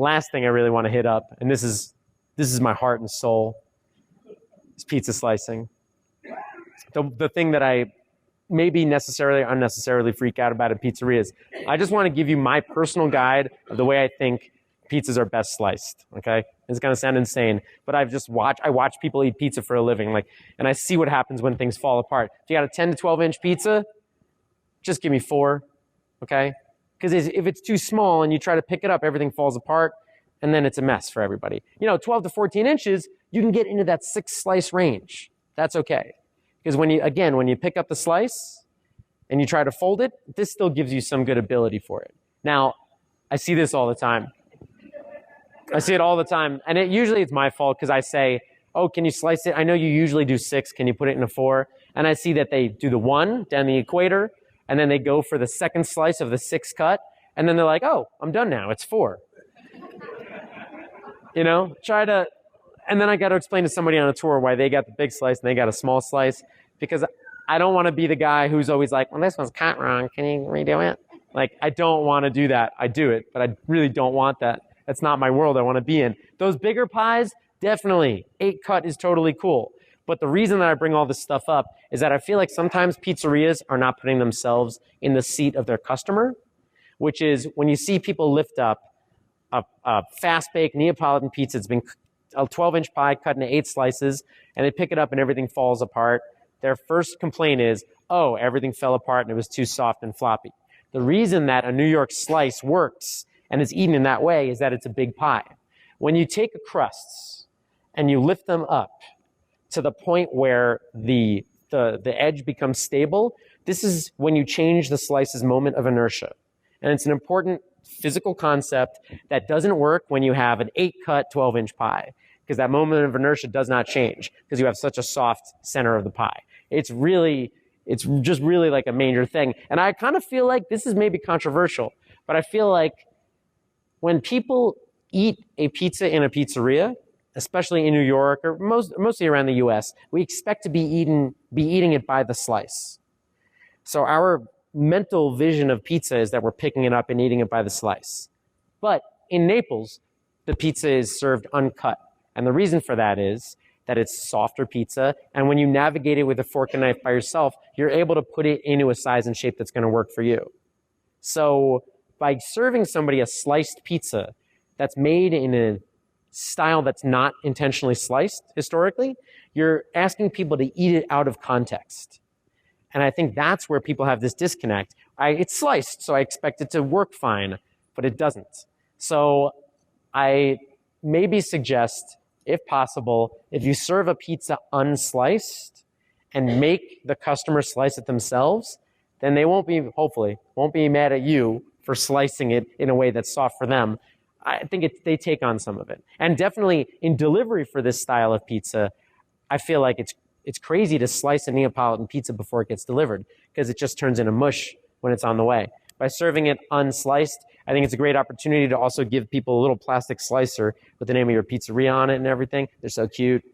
last thing I really want to hit up, and this is my heart and soul, is pizza slicing. The thing that I maybe necessarily or unnecessarily freak out about at pizzerias. I just want to give you my personal guide of the way I think pizzas are best sliced. Okay, it's gonna sound insane, but I watch people eat pizza for a living, and I see what happens when things fall apart. If you got a 10 to 12 inch pizza, just give me 4, okay? Because if it's too small and you try to pick it up, everything falls apart, and then it's a mess for everybody. 12 to 14 inches, you can get into that 6 slice range. That's okay. Because when you pick up the slice and you try to fold it, this still gives you some good ability for it. Now, I see this all the time. I see it all the time. And usually it's my fault because I say, oh, can you slice it? I know you usually do 6. Can you put it in a 4? And I see that they do the 1 down the equator, and then they go for the second slice of the 6 cut. And then they're like, oh, I'm done now. It's 4. And then I got to explain to somebody on a tour why they got the big slice and they got a small slice, because I don't want to be the guy who's always like, well, this one's cut wrong. Can you redo it? I don't want to do that. I do it, but I really don't want that. That's not my world I want to be in. Those bigger pies, definitely. 8 cut is totally cool. But the reason that I bring all this stuff up is that I feel like sometimes pizzerias are not putting themselves in the seat of their customer, which is when you see people lift up a fast-baked Neapolitan pizza. It's been a 12-inch pie cut into 8 slices, and they pick it up and everything falls apart. Their first complaint is, oh, everything fell apart and it was too soft and floppy. The reason that a New York slice works and is eaten in that way is that it's a big pie. When you take the crusts and you lift them up to the point where the edge becomes stable, this is when you change the slice's moment of inertia. And it's an important physical concept that doesn't work when you have an 8-cut, 12-inch pie, because that moment of inertia does not change because you have such a soft center of the pie. It's just really like a major thing. And I kind of feel like this is maybe controversial, but I feel like when people eat a pizza in a pizzeria, especially in New York or mostly around the US, we expect to be eating it by the slice. So our mental vision of pizza is that we're picking it up and eating it by the slice. But in Naples, the pizza is served uncut. And the reason for that is that it's softer pizza. And when you navigate it with a fork and knife by yourself, you're able to put it into a size and shape that's going to work for you. So by serving somebody a sliced pizza that's made in a style that's not intentionally sliced historically, you're asking people to eat it out of context. And I think that's where people have this disconnect. It's sliced, so I expect it to work fine, but it doesn't. So I maybe suggest, if possible, if you serve a pizza unsliced and make the customer slice it themselves, then they hopefully won't be mad at you for slicing it in a way that's soft for them. I think they take on some of it. And definitely in delivery for this style of pizza, I feel like it's crazy to slice a Neapolitan pizza before it gets delivered because it just turns into mush when it's on the way. By serving it unsliced, I think it's a great opportunity to also give people a little plastic slicer with the name of your pizzeria on it and everything. They're so cute.